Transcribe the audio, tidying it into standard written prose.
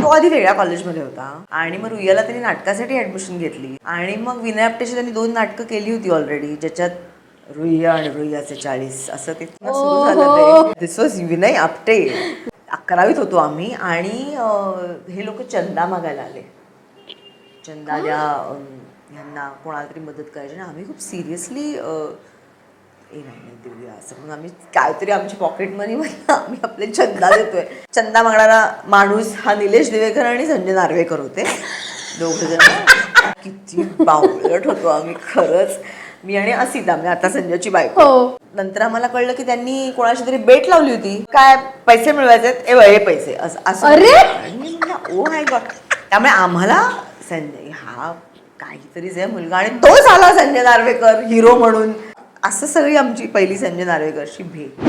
तो आधी वेगळ्या कॉलेजमध्ये होता आणि मग रुईयाला त्यांनी नाटकासाठी ऍडमिशन घेतली आणि मग विनय आपटेची त्यांनी 2 नाटकं केली होती ऑलरेडी, ज्याच्यात रुईया आणि रुईयाचे 40 असं ते सुरू झालं ते. दिस वॉज विनय आपटे. 11वीत होतो आम्ही आणि हे लोक चंदा मागायला आले. चंदा द्या ह्यांना कोणाला तरी मदत करायची ना. आम्ही खूप सिरियसली नाही देऊया असं म्हणून आम्ही काहीतरी आमची पॉकेट मनी मध्ये आम्ही आपले चंदा देतोय. चंदा मागणारा माणूस हा निलेश दिवेकर आणि संजय नार्वेकर होते, दोघंजण. किती बावळट होतो आम्ही खरंच. मी आणि असिता, म्हणजे आता संजयची बायको. नंतर आम्हाला कळलं की त्यांनी कोणाशी तरी बेट लावली होती, काय पैसे मिळवायचे, हे पैसे असं. आणि मी म्हणलं ओ माय गॉड. त्यामुळे आम्हाला संजय हा काहीतरीच आहे मुलगा आणि तोच आला संजय नार्वेकर हिरो म्हणून. असं सगळी आमची पहिली संजय नार्वेकरची भेट.